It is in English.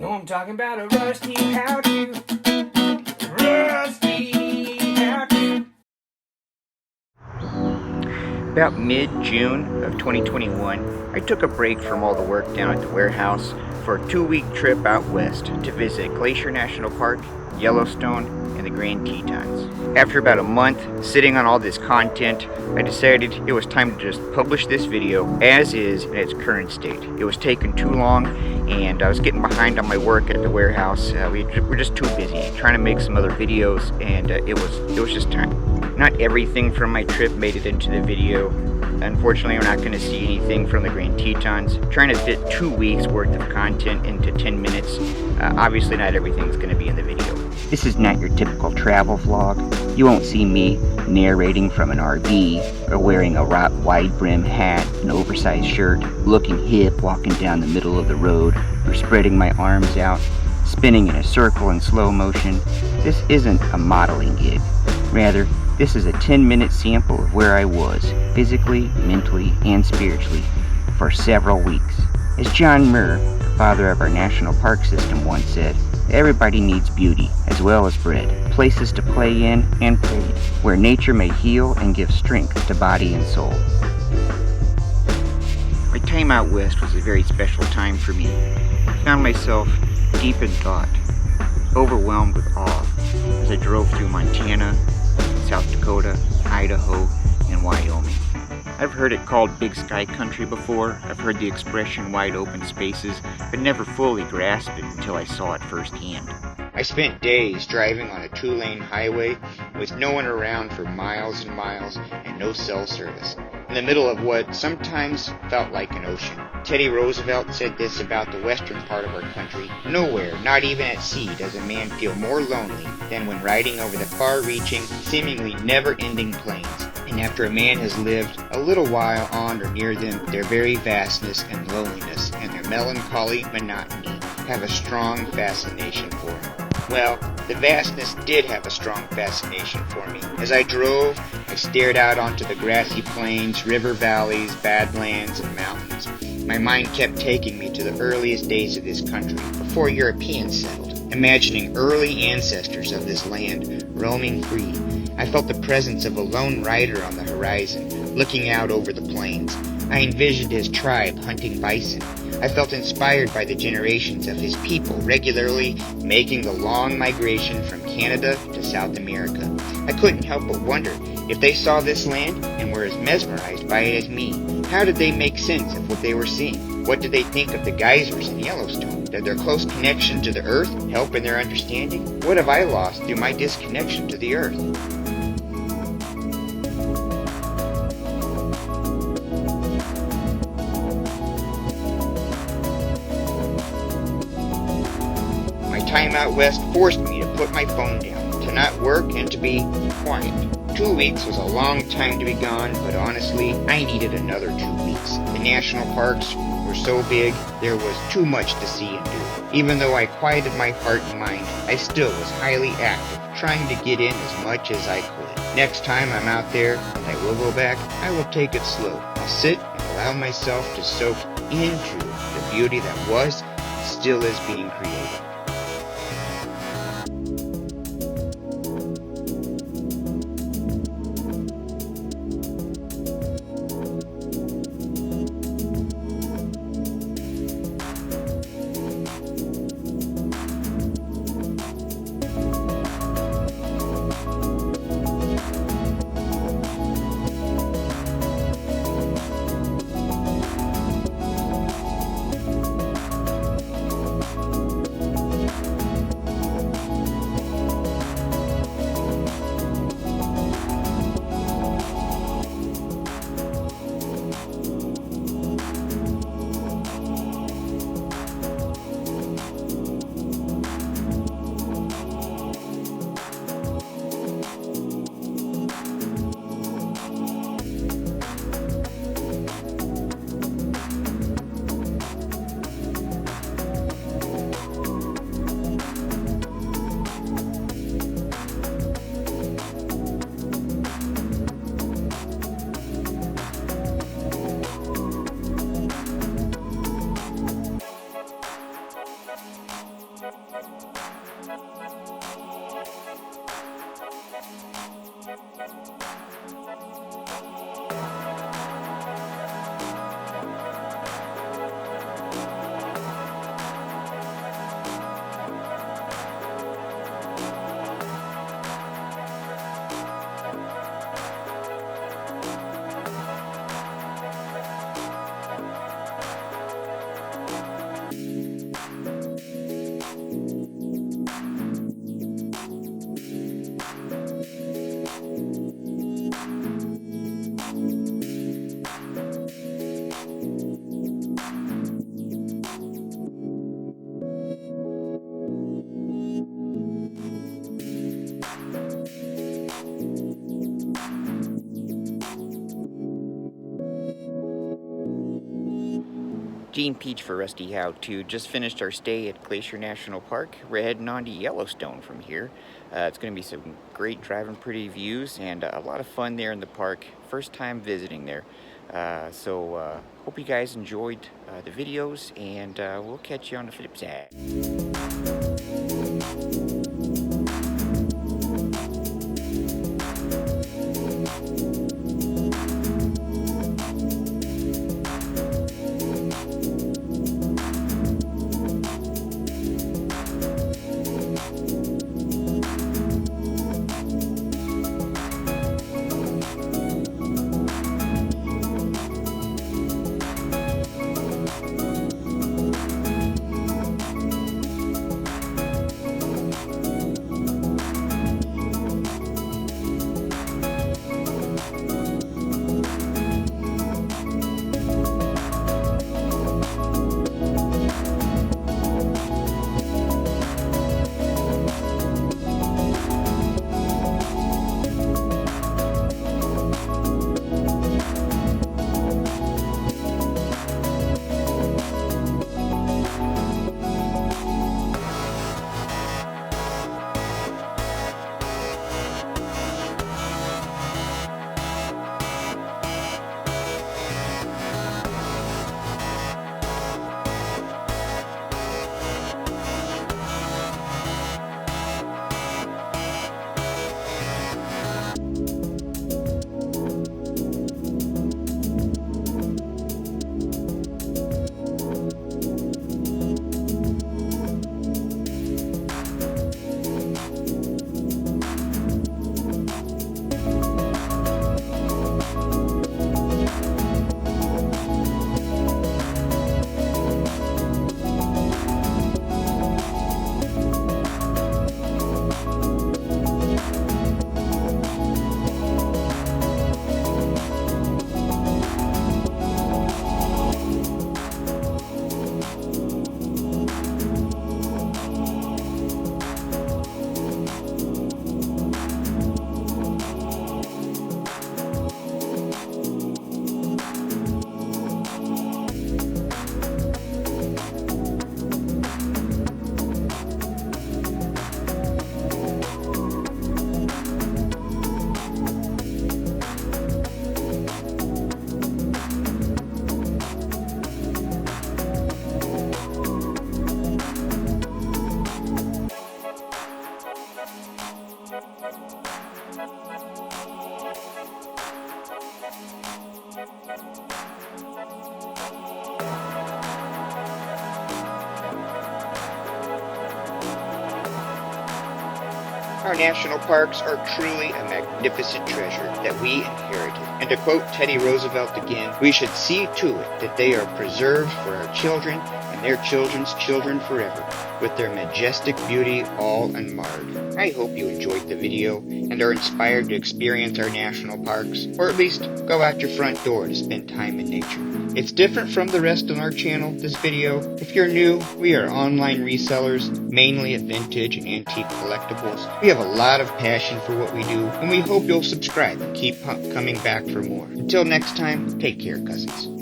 No, I'm talking about a rusty how-to. Rusty how-to. About mid-June of 2021, I took a break from all the work down at the warehouse for a 2-week trip out west to visit Glacier National Park, Yellowstone, and the Grand Tetons. After about a month sitting on all this content, I decided it was time to just publish this video as is in its current state. It was taking too long and I was getting behind on my work at the warehouse. We were just too busy trying to make some other videos, and it was just time. Not everything from my trip made it into the video. Unfortunately, we're not going to see anything from the Grand Tetons. Trying to fit 2 weeks worth of content into 10 minutes. Obviously not everything's going to be in the video. This is not your typical travel vlog. You won't see me narrating from an RV or wearing a wide brim hat, an oversized shirt, looking hip walking down the middle of the road, or spreading my arms out, spinning in a circle in slow motion. This isn't a modeling gig. Rather, this is a 10-minute sample of where I was, physically, mentally, and spiritually, for several weeks. As John Muir, the father of our national park system, once said, everybody needs beauty, as well as bread, places to play in and fade, where nature may heal and give strength to body and soul. My time out west was a very special time for me. I found myself deep in thought, overwhelmed with awe, as I drove through Montana, South Dakota, Idaho, and Wyoming. I've heard it called big sky country before. I've heard the expression wide open spaces, but never fully grasped it until I saw it firsthand. I spent days driving on a 2-lane highway with no one around for miles and miles and no cell service, in the middle of what sometimes felt like an ocean. Teddy Roosevelt said this about the western part of our country: nowhere, not even at sea, does a man feel more lonely than when riding over the far-reaching, seemingly never-ending plains. And after a man has lived a little while on or near them, their very vastness and loneliness and their melancholy monotony have a strong fascination for him. Well, the vastness did have a strong fascination for me. As I drove, I stared out onto the grassy plains, river valleys, badlands, and mountains. My mind kept taking me to the earliest days of this country, before Europeans settled, imagining early ancestors of this land roaming free. I felt the presence of a lone rider on the horizon, looking out over the plains. I envisioned his tribe hunting bison. I felt inspired by the generations of his people regularly making the long migration from Canada to South America. I couldn't help but wonder if they saw this land and were as mesmerized by it as me. How did they make sense of what they were seeing? What did they think of the geysers in Yellowstone? Did their close connection to the earth help in their understanding? What have I lost through my disconnection to the earth? Time out west forced me to put my phone down, to not work, and to be quiet. 2 weeks was a long time to be gone, but honestly, I needed another 2 weeks. The national parks were so big, there was too much to see and do. Even though I quieted my heart and mind, I still was highly active, trying to get in as much as I could. Next time I'm out there, and I will go back, I will take it slow. I'll sit and allow myself to soak into the beauty that was, still is being created. Gene Peach for Rusty How To. Just finished our stay at Glacier National Park. We're heading on to Yellowstone from here. It's going to be some great driving, pretty views, and a lot of fun there in the park. First time visiting there. So hope you guys enjoyed the videos, and we'll catch you on the flip side. Our national parks are truly a magnificent treasure that we inherited. And to quote Teddy Roosevelt again, we should see to it that they are preserved for our children and their children's children forever, with their majestic beauty all unmarred. I hope you enjoyed the video and are inspired to experience our national parks, or at least go out your front door to spend time in nature. It's different from the rest on our channel, this video. If you're new, we are online resellers, mainly of vintage and antique collectibles. We have a lot of passion for what we do, and we hope you'll subscribe and keep coming back for more. Until next time, take care, cousins.